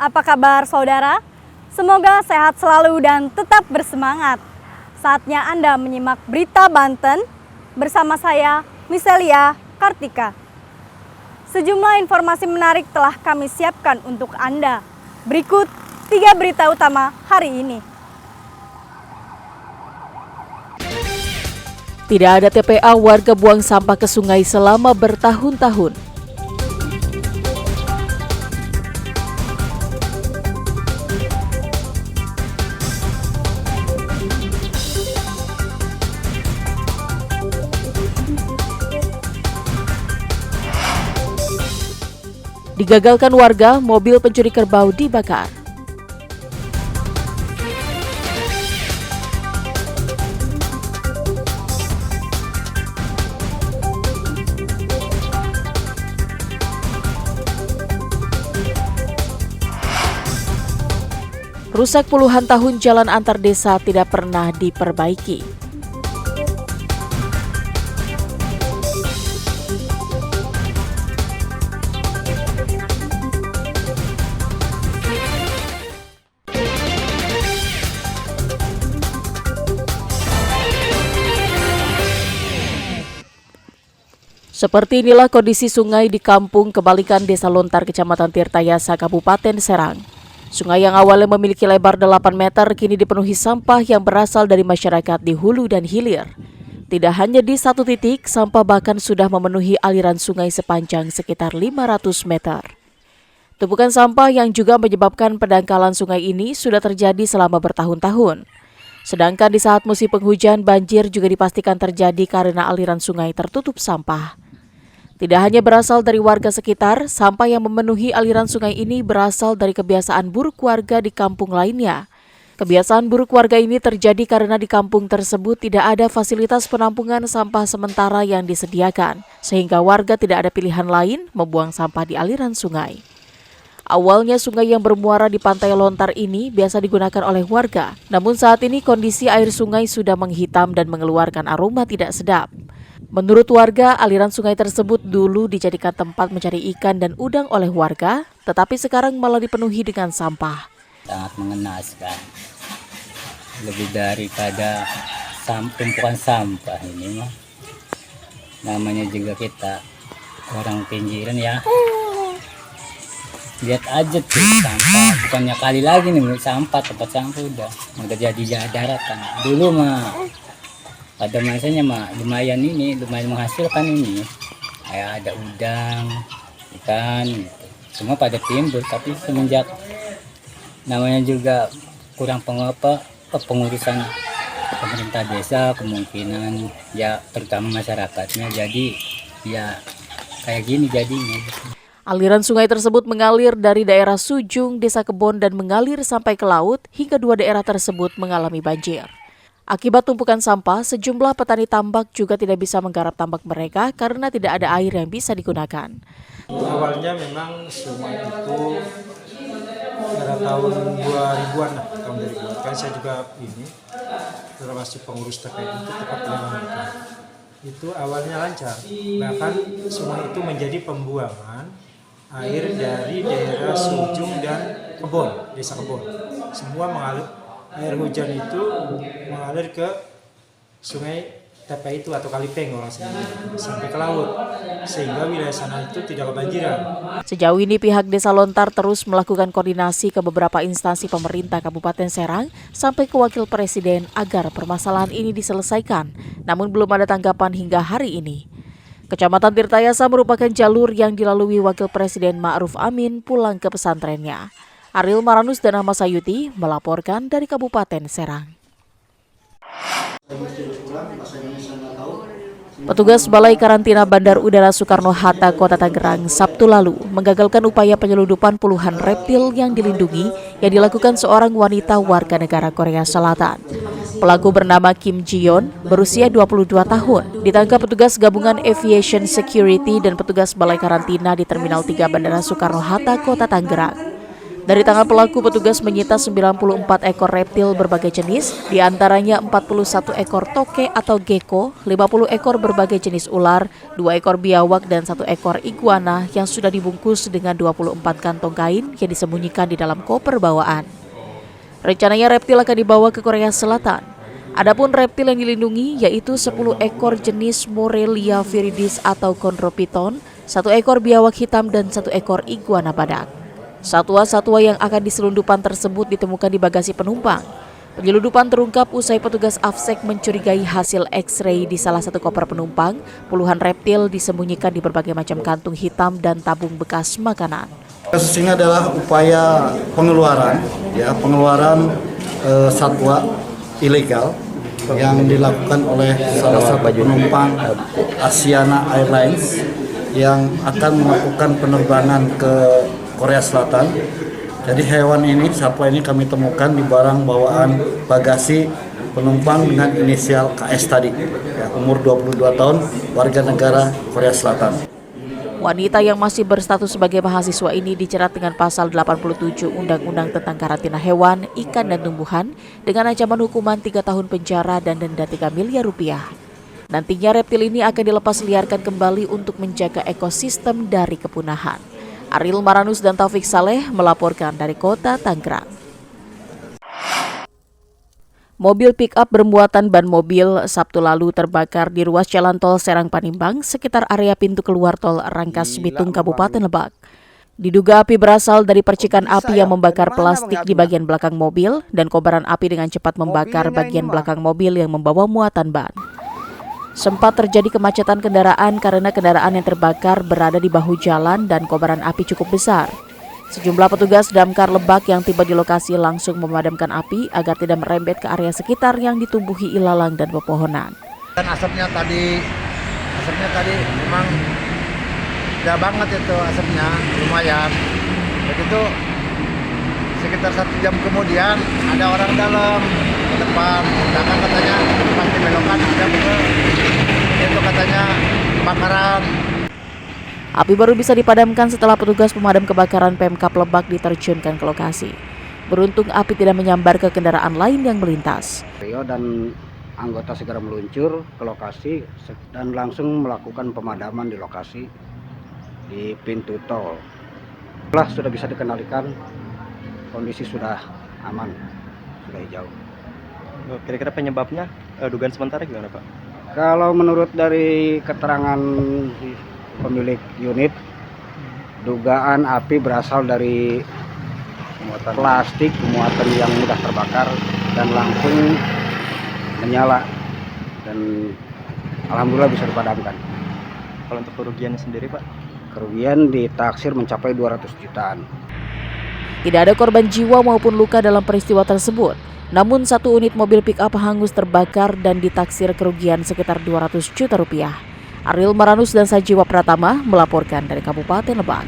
Apa kabar saudara? Semoga sehat selalu dan tetap bersemangat. Saatnya Anda menyimak Berita Banten bersama saya, Miselia Kartika. Sejumlah informasi menarik telah kami siapkan untuk Anda. Berikut 3 berita utama hari ini. Tidak ada TPA warga buang sampah ke sungai selama bertahun-tahun. Digagalkan warga, mobil pencuri kerbau dibakar. Rusak puluhan tahun jalan antar desa tidak pernah diperbaiki. Seperti inilah kondisi sungai di Kampung Kebalikan Desa Lontar, Kecamatan Tirtayasa, Kabupaten Serang. Sungai yang awalnya memiliki lebar 8 meter kini dipenuhi sampah yang berasal dari masyarakat di hulu dan hilir. Tidak hanya di satu titik, sampah bahkan sudah memenuhi aliran sungai sepanjang sekitar 500 meter. Tumpukan sampah yang juga menyebabkan pendangkalan sungai ini sudah terjadi selama bertahun-tahun. Sedangkan di saat musim penghujan, banjir juga dipastikan terjadi karena aliran sungai tertutup sampah. Tidak hanya berasal dari warga sekitar, sampah yang memenuhi aliran sungai ini berasal dari kebiasaan buruk warga di kampung lainnya. Kebiasaan buruk warga ini terjadi karena di kampung tersebut tidak ada fasilitas penampungan sampah sementara yang disediakan, sehingga warga tidak ada pilihan lain membuang sampah di aliran sungai. Awalnya sungai yang bermuara di pantai Lontar ini biasa digunakan oleh warga, namun saat ini kondisi air sungai sudah menghitam dan mengeluarkan aroma tidak sedap. Menurut warga, aliran sungai tersebut dulu dijadikan tempat mencari ikan dan udang oleh warga, tetapi sekarang malah dipenuhi dengan sampah. Sangat mengenaskan, lebih daripada tumpukan sampah ini mah. Namanya juga kita orang pinggiran ya. Lihat aja tuh sampah, bukannya kali lagi nih sampah, tempat sampah udah jadi daratan. Dulu mah pada masanya mah lumayan menghasilkan ini, kayak ada udang, ikan, gitu. Semua pada timbul. Tapi semenjak namanya juga kurang pengurusan pemerintah desa, kemungkinan ya terutama masyarakatnya, jadi ya kayak gini jadinya. Aliran sungai tersebut mengalir dari daerah Sujung, Desa Kebon dan mengalir sampai ke laut hingga 2 daerah tersebut mengalami banjir. Akibat tumpukan sampah, sejumlah petani tambak juga tidak bisa menggarap tambak mereka karena tidak ada air yang bisa digunakan. Awalnya memang sungai itu pada tahun 2000-an lah, tahun 2000. Kan saya juga ini termasuk pengurus terkait itu tepat penanganan itu awalnya lancar. Bahkan sungai itu menjadi pembuangan air dari daerah Sujung dan Kebon, Desa Kebon. Semua mengalir, air hujan itu mengalir ke sungai TP itu atau Kalipeng orang sendiri sampai ke laut, sehingga wilayah sana itu tidak kebanjiran. Sejauh ini pihak Desa Lontar terus melakukan koordinasi ke beberapa instansi pemerintah Kabupaten Serang sampai ke Wakil Presiden agar permasalahan ini diselesaikan, namun belum ada tanggapan hingga hari ini. Kecamatan Tirtayasa merupakan jalur yang dilalui Wakil Presiden Ma'ruf Amin pulang ke pesantrennya. Ariel Maranus dan Ahmad Sayuti melaporkan dari Kabupaten Serang. Petugas Balai Karantina Bandar Udara Soekarno-Hatta, Kota Tangerang, Sabtu lalu menggagalkan upaya penyelundupan puluhan reptil yang dilindungi yang dilakukan seorang wanita warga negara Korea Selatan. Pelaku bernama Kim Ji-yeon, berusia 22 tahun, ditangkap petugas gabungan Aviation Security dan petugas Balai Karantina di Terminal 3 Bandara Soekarno-Hatta, Kota Tangerang. Dari tangan pelaku, petugas menyita 94 ekor reptil berbagai jenis, diantaranya 41 ekor toke atau gecko, 50 ekor berbagai jenis ular, 2 ekor biawak, dan 1 ekor iguana yang sudah dibungkus dengan 24 kantong kain yang disembunyikan di dalam koper bawaan. Rencananya reptil akan dibawa ke Korea Selatan. Adapun reptil yang dilindungi yaitu 10 ekor jenis Morelia viridis atau chondrophyton, 1 ekor biawak hitam, dan 1 ekor iguana badak. Satwa-satwa yang akan diselundupan tersebut ditemukan di bagasi penumpang. Penyelundupan terungkap usai petugas AFSEC mencurigai hasil X-ray di salah satu koper penumpang. Puluhan reptil disembunyikan di berbagai macam kantung hitam dan tabung bekas makanan. Kasus ini adalah upaya pengeluaran satwa ilegal yang dilakukan oleh salah satu penumpang Asiana Airlines yang akan melakukan penerbangan ke Korea Selatan. Jadi satwa ini kami temukan di barang bawaan bagasi penumpang dengan inisial KS tadi, umur 22 tahun, warga negara Korea Selatan. Wanita yang masih berstatus sebagai mahasiswa ini dijerat dengan pasal 87 Undang-Undang tentang Karantina Hewan, Ikan, dan Tumbuhan dengan ancaman hukuman 3 tahun penjara dan denda 3 miliar rupiah. Nantinya reptil ini akan dilepas liarkan kembali untuk menjaga ekosistem dari kepunahan. Ariel Maranus dan Taufik Saleh melaporkan dari Kota Tangerang. Mobil pick-up bermuatan ban mobil Sabtu lalu terbakar di ruas jalan tol Serang Panimbang sekitar area pintu keluar tol Rangkas Bitung, Kabupaten Lebak. Diduga api berasal dari percikan api yang membakar plastik di bagian belakang mobil dan kobaran api dengan cepat membakar bagian belakang mobil yang membawa muatan ban. Sempat terjadi kemacetan kendaraan karena kendaraan yang terbakar berada di bahu jalan dan kobaran api cukup besar. Sejumlah petugas damkar Lebak yang tiba di lokasi langsung memadamkan api agar tidak merembet ke area sekitar yang ditumbuhi ilalang dan pepohonan. Dan asapnya tadi memang gede banget itu asapnya, lumayan. Begitu sekitar 1 jam kemudian ada orang dalam ke depan, sedangkan katanya pasti belokan ada betul. Itu katanya kebakaran. Api baru bisa dipadamkan setelah petugas pemadam kebakaran Pemkab Lebak diterjunkan ke lokasi. Beruntung api tidak menyambar ke kendaraan lain yang melintas. Dan anggota segera meluncur ke lokasi dan langsung melakukan pemadaman di lokasi di pintu tol. Setelah sudah bisa dikendalikan, kondisi sudah aman, sudah hijau. Kira-kira penyebabnya, dugaan sementara gimana Pak? Kalau menurut dari keterangan pemilik unit, dugaan api berasal dari plastik muatan yang mudah terbakar dan langsung menyala, dan alhamdulillah bisa dipadamkan. Kalau untuk kerugiannya sendiri Pak? Kerugian ditaksir mencapai 200 jutaan. Tidak ada korban jiwa maupun luka dalam peristiwa tersebut. Namun 1 unit mobil pick-up hangus terbakar dan ditaksir kerugian sekitar 200 juta rupiah. Ariel Maranus dan Sajiwa Pratama melaporkan dari Kabupaten Lebak.